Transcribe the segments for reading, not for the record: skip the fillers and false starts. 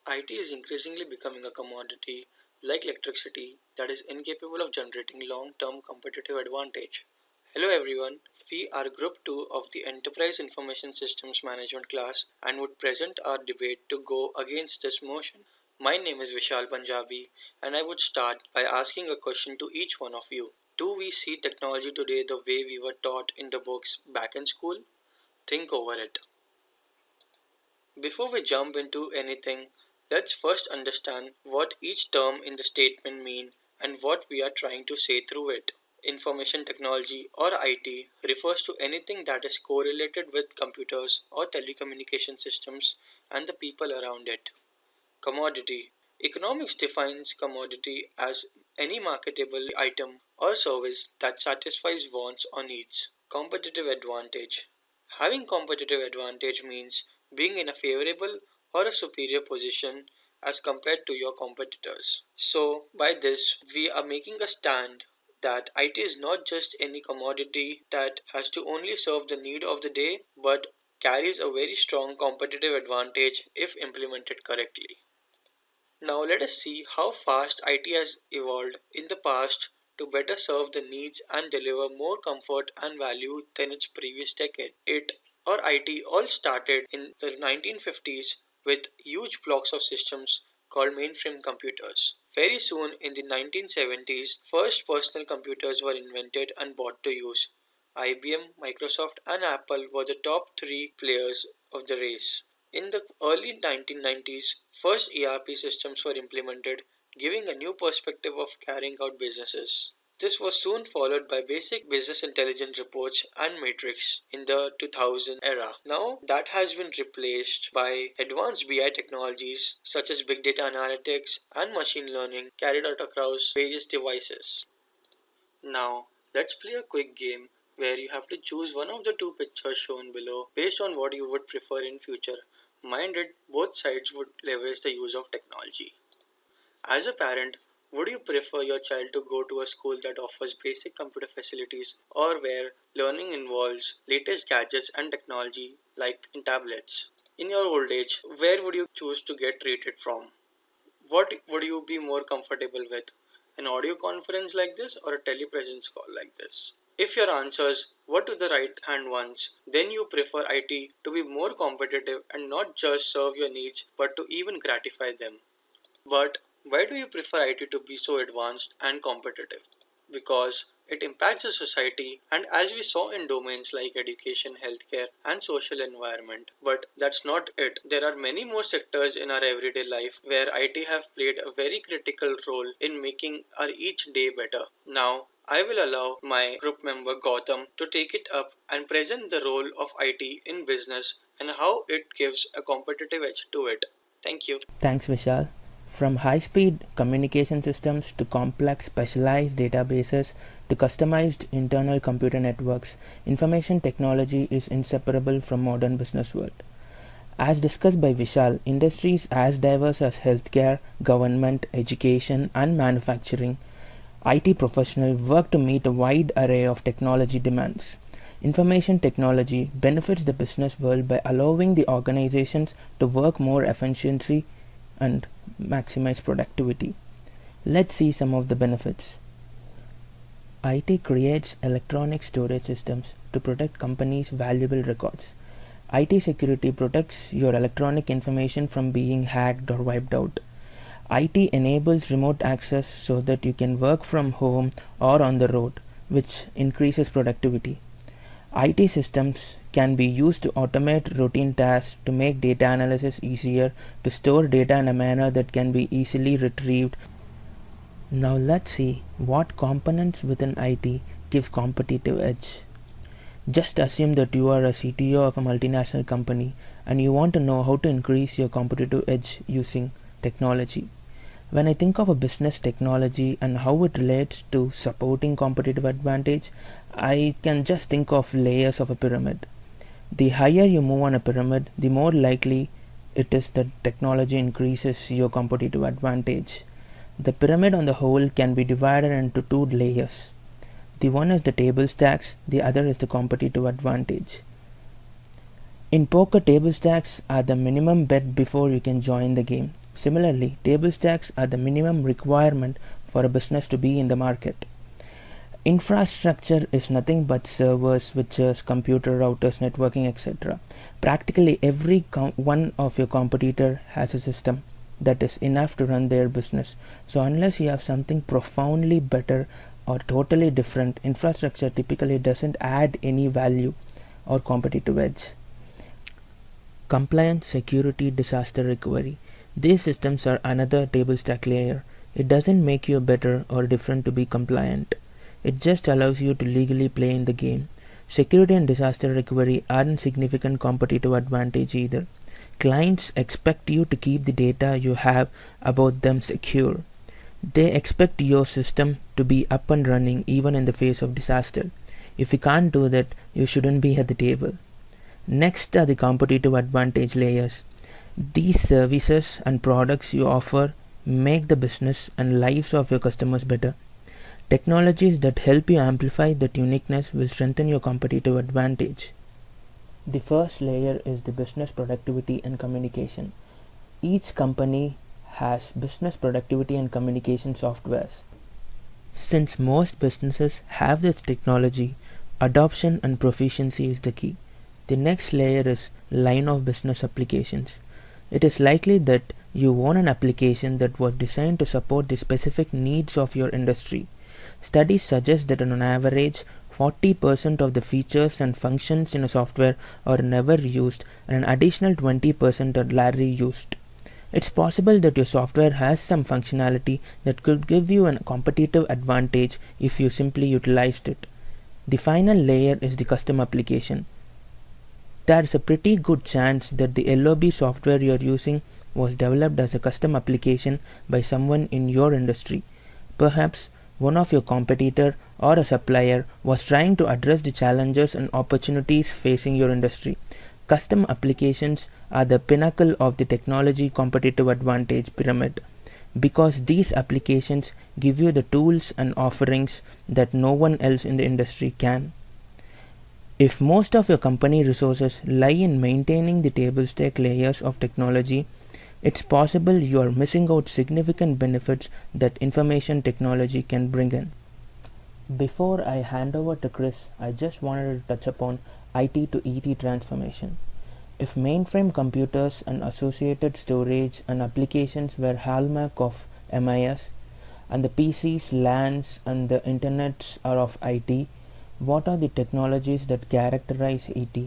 IT is increasingly becoming a commodity like electricity that is incapable of generating long term competitive advantage. Hello everyone, we are Group 2 of the Enterprise Information Systems Management class and would present our debate to go against this motion. My name is Vishal Punjabi and I would start by asking a question to each one of you. Do we see technology today the way we were taught in the books back in school? Think over it. Before we jump into anything, let's first understand what each term in the statement mean and what we are trying to say through it. Information technology or IT refers to anything that is correlated with computers or telecommunication systems and the people around it. Commodity. Economics defines commodity as any marketable item or service that satisfies wants or needs. Competitive advantage. Having competitive advantage means being in a favorable or a superior position as compared to your competitors. So, by this, we are making a stand that IT is not just any commodity that has to only serve the need of the day, but carries a very strong competitive advantage if implemented correctly. Now let us see how fast IT has evolved in the past to better serve the needs and deliver more comfort and value than its previous decade. It or IT all started in the 1950s with huge blocks of systems called mainframe computers. Very soon in the 1970s, first personal computers were invented and brought to use. IBM, Microsoft, and Apple were the top three players of the race. In the early 1990s, first ERP systems were implemented, giving a new perspective of carrying out businesses. This was soon followed by basic business intelligence reports and matrix in the 2000 era. Now that has been replaced by advanced BI technologies such as big data analytics and machine learning carried out across various devices. Now, let's play a quick game where you have to choose one of the two pictures shown below based on what you would prefer in future. Mind it, both sides would leverage the use of technology. As a parent, would you prefer your child to go to a school that offers basic computer facilities or where learning involves latest gadgets and technology like in tablets? In your old age, where would you choose to get treated from? What would you be more comfortable with? An audio conference like this or a telepresence call like this? If your answers were to the right hand ones, then you prefer IT to be more competitive and not just serve your needs but to even gratify them. But why do you prefer IT to be so advanced and competitive? Because it impacts the society, and as we saw in domains like education, healthcare, and social environment. But that's not it. There are many more sectors in our everyday life where IT have played a very critical role in making our each day better. Now, I will allow my group member Gautam to take it up and present the role of IT in business and how it gives a competitive edge to it. Thank you. Thanks, Vishal. From high-speed communication systems to complex specialized databases to customized internal computer networks, information technology is inseparable from modern business world. As discussed by Vishal, industries as diverse as healthcare, government, education, and manufacturing, IT professionals work to meet a wide array of technology demands. Information technology benefits the business world by allowing the organizations to work more efficiently and maximize productivity. Let's see some of the benefits. IT creates electronic storage systems to protect companies' valuable records. IT security protects your electronic information from being hacked or wiped out. IT enables remote access so that you can work from home or on the road, which increases productivity. IT systems can be used to automate routine tasks, to make data analysis easier, to store data in a manner that can be easily retrieved. Now let's see what components within IT gives competitive edge. Just assume that you are a CTO of a multinational company and you want to know how to increase your competitive edge using technology. When I think of a business technology and how it relates to supporting competitive advantage, I can just think of layers of a pyramid. The higher you move on a pyramid, the more likely it is that technology increases your competitive advantage. The pyramid on the whole can be divided into two layers. The one is the table stacks, the other is the competitive advantage. In poker, table stacks are the minimum bet before you can join the game. Similarly, table stacks are the minimum requirement for a business to be in the market. Infrastructure is nothing but servers, switches, computer routers, networking, etc. Practically every one of your competitor has a system that is enough to run their business. So unless you have something profoundly better or totally different, infrastructure typically doesn't add any value or competitive edge. Compliance, security, disaster recovery. These systems are another table stack layer. It doesn't make you better or different to be compliant. It just allows you to legally play in the game. Security and disaster recovery aren't significant competitive advantage either. Clients expect you to keep the data you have about them secure. They expect your system to be up and running even in the face of disaster. If you can't do that, you shouldn't be at the table. Next are the competitive advantage layers. These services and products you offer make the business and lives of your customers better. Technologies that help you amplify that uniqueness will strengthen your competitive advantage. The first layer is the business productivity and communication. Each company has business productivity and communication softwares. Since most businesses have this technology, adoption and proficiency is the key. The next layer is line of business applications. It is likely that you own an application that was designed to support the specific needs of your industry. Studies suggest that on average, 40% of the features and functions in a software are never used and an additional 20% are rarely used. It's possible that your software has some functionality that could give you a competitive advantage if you simply utilized it. The final layer is the custom application. There's a pretty good chance that the LOB software you're using was developed as a custom application by someone in your industry. Perhaps one of your competitor or a supplier was trying to address the challenges and opportunities facing your industry. Custom applications are the pinnacle of the technology competitive advantage pyramid because these applications give you the tools and offerings that no one else in the industry can. If most of your company resources lie in maintaining the table stack layers of technology, it's possible you are missing out significant benefits that information technology can bring in. Before I hand over to Chris, I just wanted to touch upon IT to ET transformation. If mainframe computers and associated storage and applications were hallmark of MIS, and the PCs, LANs, and the internets are of IT, what are the technologies that characterize ET?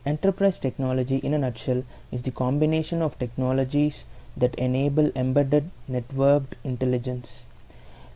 Enterprise technology, in a nutshell, is the combination of technologies that enable embedded networked intelligence.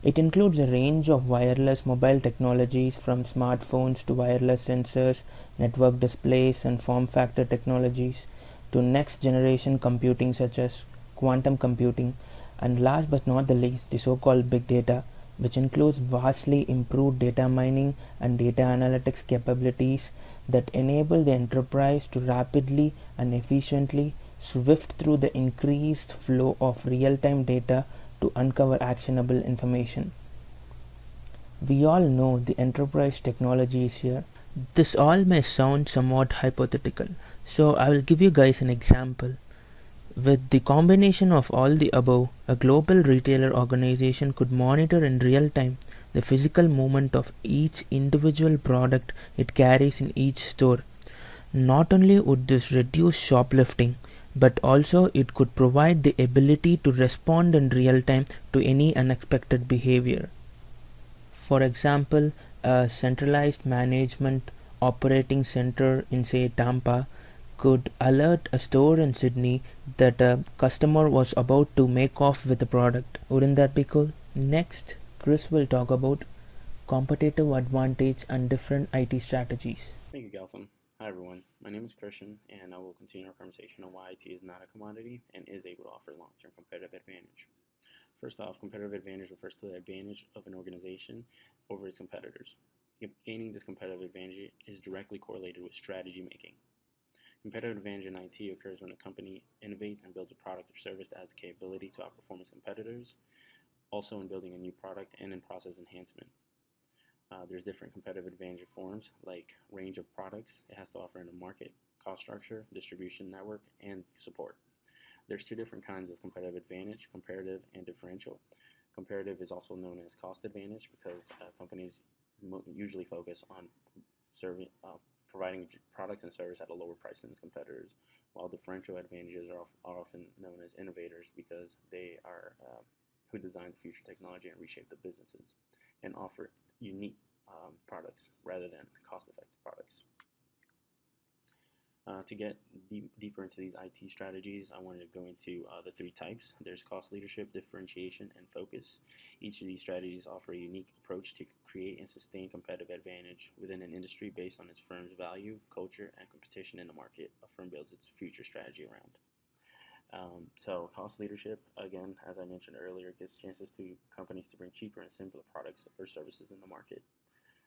It includes a range of wireless mobile technologies from smartphones to wireless sensors, network displays, and form factor technologies to next generation computing such as quantum computing, and last but not the least, the so called big data, which includes vastly improved data mining and data analytics capabilities that enable the enterprise to rapidly and efficiently swift through the increased flow of real-time data to uncover actionable information. We all know the enterprise technology is here. This all may sound somewhat hypothetical, so I will give you guys an example. With the combination of all the above, a global retailer organization could monitor in real time the physical movement of each individual product it carries in each store. Not only would this reduce shoplifting, but also it could provide the ability to respond in real time to any unexpected behavior. For example, a centralized management operating center in, say, Tampa could alert a store in Sydney that a customer was about to make off with a product. Wouldn't that be cool? Next, Chris will talk about competitive advantage and different IT strategies. Thank you, Gautam. Hi, everyone. My name is Christian, and I will continue our conversation on why IT is not a commodity and is able to offer long-term competitive advantage. First off, competitive advantage refers to the advantage of an organization over its competitors. Gaining this competitive advantage is directly correlated with strategy making. Competitive advantage in IT occurs when a company innovates and builds a product or service that has the capability to outperform its competitors, also in building a new product and in process enhancement. There's different competitive advantage forms like range of products it has to offer in the market, cost structure, distribution network, and support. There's two different kinds of competitive advantage: comparative and differential. Comparative is also known as cost advantage because companies usually focus on serving, providing products and service at a lower price than its competitors, while differential advantages are often known as innovators because they are who design the future technology and reshape the businesses and offer unique products rather than cost-effective products. To get deeper into these IT strategies, I wanted to go into the three types. There's cost leadership, differentiation, and focus. Each of these strategies offer a unique approach to create and sustain competitive advantage within an industry based on its firm's value, culture, and competition in the market a firm builds its future strategy around. So cost leadership, again, as I mentioned earlier, gives chances to companies to bring cheaper and simpler products or services in the market.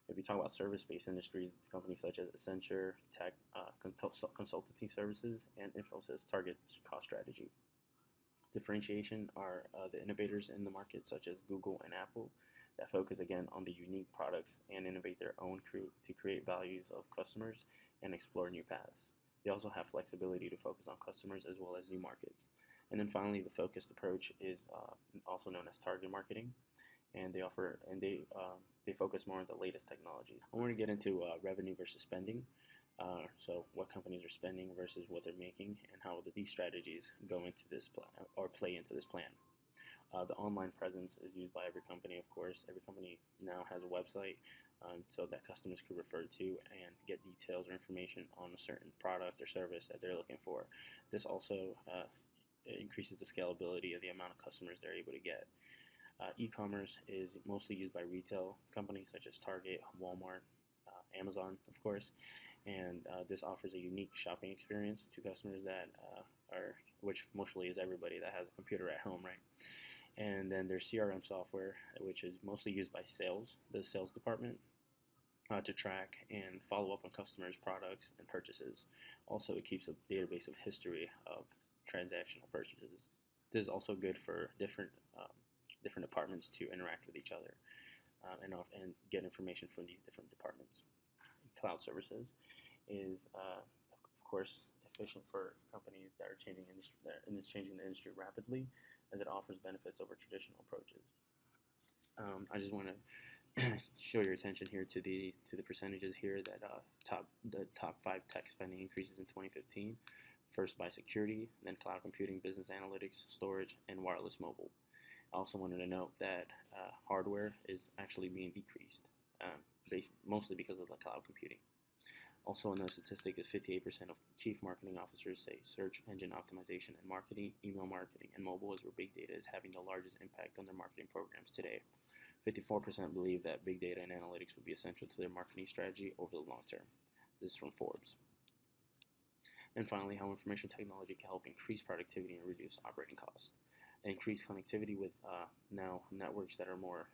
If you talk about service-based industries, companies such as Accenture, Tech, consultancy services, and Infosys target cost strategy. Differentiation are the innovators in the market, such as Google and Apple, that focus again on the unique products and innovate their own to create values of customers and explore new paths. They also have flexibility to focus on customers as well as new markets. And then finally, the focused approach is also known as target marketing, and they focus more on the latest technologies. I want to get into revenue versus spending. So what companies are spending versus what they're making, and how these strategies go into this plan or play into this plan. The online presence is used by every company, of course. Every company now has a website so that customers could refer to and get details or information on a certain product or service that they're looking for. This also increases the scalability of the amount of customers they're able to get. E-commerce is mostly used by retail companies such as Target, Walmart, Amazon, of course, and this offers a unique shopping experience to customers that which mostly is everybody that has a computer at home, right? And then there's CRM software, which is mostly used by the sales department, to track and follow up on customers' products and purchases. Also, it keeps a database of history of transactional purchases. This is also good for different departments to interact with each other and get information from these different departments. Cloud services is, of course, efficient for companies that are changing the industry rapidly, as it offers benefits over traditional approaches. I just want to show your attention here to the percentages here that the top 5 tech spending increases in 2015. First by security, then cloud computing, business analytics, storage, and wireless mobile. I also wanted to note that hardware is actually being decreased, mostly because of the cloud computing. Also, another statistic is 58% of chief marketing officers say search engine optimization and marketing, email marketing, and mobile is where big data is having the largest impact on their marketing programs today. 54% believe that big data and analytics will be essential to their marketing strategy over the long term. This is from Forbes. And finally, how information technology can help increase productivity and reduce operating costs. Increased connectivity with now networks that are more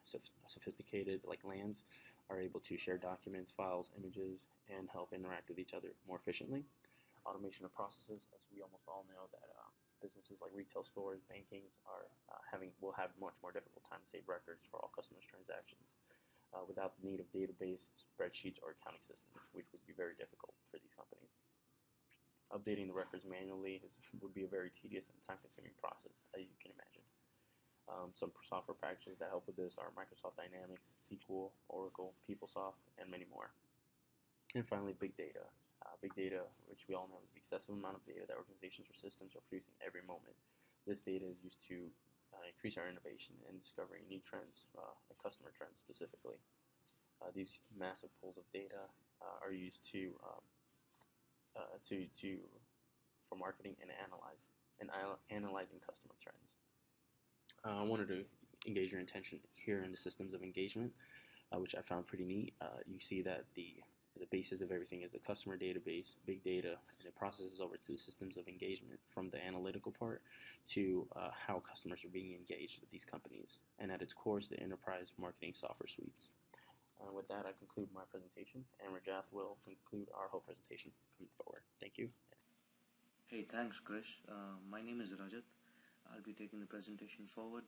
sophisticated, like LANs, are able to share documents, files, images, and help interact with each other more efficiently. Automation of processes, as we almost all know that businesses like retail stores, bankings will have much more difficult time to save records for all customers' transactions without the need of database, spreadsheets, or accounting systems, which would be very difficult for these companies. Updating the records manually would be a very tedious and time-consuming process, as you can imagine. Some software packages that help with this are Microsoft Dynamics, SQL, Oracle, PeopleSoft, and many more. And finally, big data. Big data, which we all know is the excessive amount of data that organizations or systems are producing every moment. This data is used to increase our innovation and discovering new trends and customer trends specifically. These massive pools of data are used for marketing and analyzing customer trends. I wanted to engage your attention here in the systems of engagement, which I found pretty neat. You see that the basis of everything is the customer database, big data, and it processes over to the systems of engagement, from the analytical part to how customers are being engaged with these companies. And at its core is the enterprise marketing software suites. With that, I conclude my presentation, and Rajath will conclude our whole presentation coming forward. Thank you. Hey, thanks, Krish. My name is Rajat. I'll be taking the presentation forward.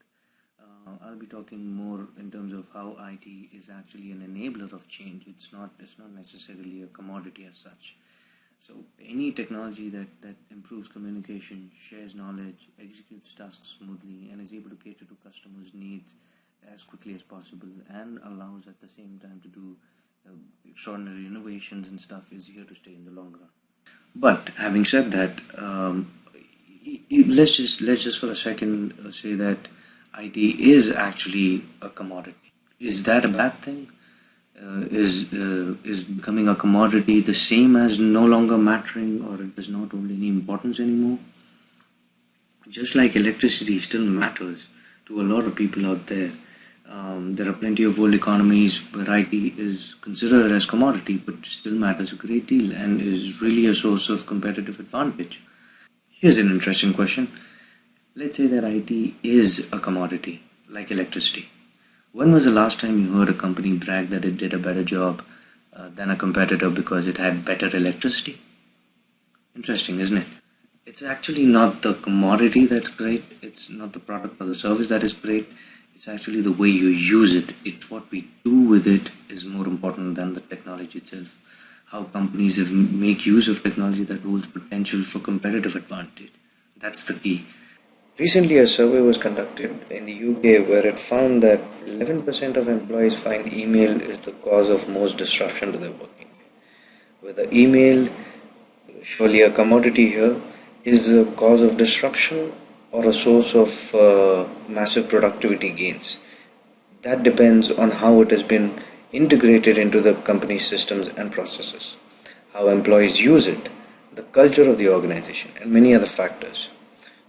I'll be talking more in terms of how IT is actually an enabler of change. It's not necessarily a commodity as such. So any technology that improves communication, shares knowledge, executes tasks smoothly, and is able to cater to customers' needs as quickly as possible, and allows at the same time to do extraordinary innovations and stuff, is here to stay in the long run. But having said that, let's just for a second say that IT is actually a commodity. Is that a bad thing? Is becoming a commodity the same as no longer mattering, or it does not hold any importance anymore? Just like electricity still matters to a lot of people out there, there are plenty of world economies where IT is considered as commodity, but still matters a great deal and is really a source of competitive advantage. Here's an interesting question. Let's say that IT is a commodity, like electricity. When was the last time you heard a company brag that it did a better job than a competitor because it had better electricity? Interesting, isn't it? It's actually not the commodity that's great, it's not the product or the service that is great, it's actually the way you use it. It's what we do with it is more important than the technology itself. How companies make use of technology that holds potential for competitive advantage. That's the key. Recently, a survey was conducted in the UK where it found that 11% of employees find email is the cause of most disruption to their working day. Whether email, surely a commodity here, is a cause of disruption or a source of massive productivity gains. That depends on how it has been integrated into the company's systems and processes, how employees use it, the culture of the organization, and many other factors.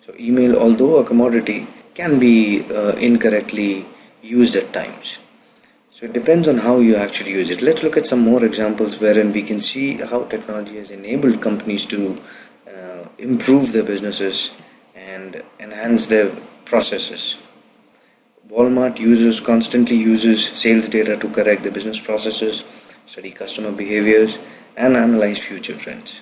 So, email, although a commodity, can be incorrectly used at times. So, it depends on how you actually use it. Let's look at some more examples wherein we can see how technology has enabled companies to improve their businesses and enhance their processes. Walmart constantly uses sales data to correct the business processes, study customer behaviors, and analyze future trends.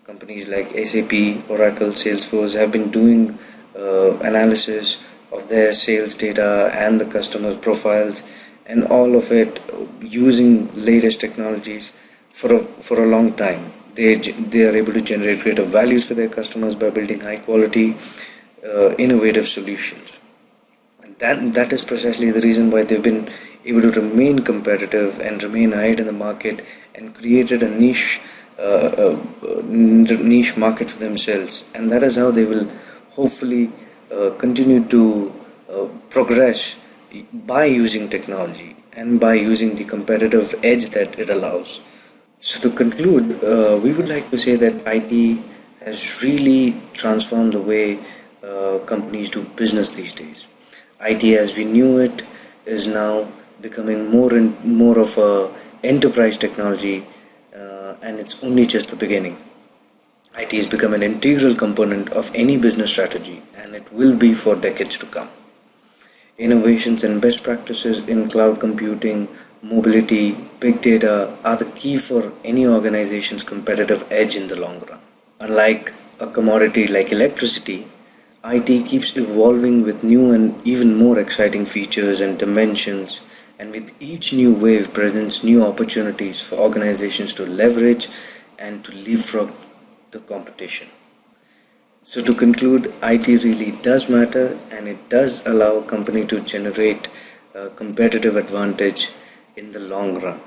Companies like SAP, Oracle, Salesforce have been doing analysis of their sales data and the customers' profiles, and all of it using latest technologies for a long time. They are able to generate greater values for their customers by building high quality, innovative solutions. That is precisely the reason why they've been able to remain competitive and remain ahead in the market and created a niche market for themselves, and that is how they will hopefully continue to progress by using technology and by using the competitive edge that it allows. So to conclude, we would like to say that IT has really transformed the way companies do business these days. IT as we knew it is now becoming more and more of a enterprise technology, and it's only just the beginning. IT has become an integral component of any business strategy, and it will be for decades to come. Innovations and best practices in cloud computing, mobility, big data are the key for any organization's competitive edge in the long run. Unlike a commodity like electricity, IT keeps evolving with new and even more exciting features and dimensions, and with each new wave presents new opportunities for organizations to leverage and to leapfrog the competition. So to conclude, IT really does matter, and it does allow a company to generate a competitive advantage in the long run.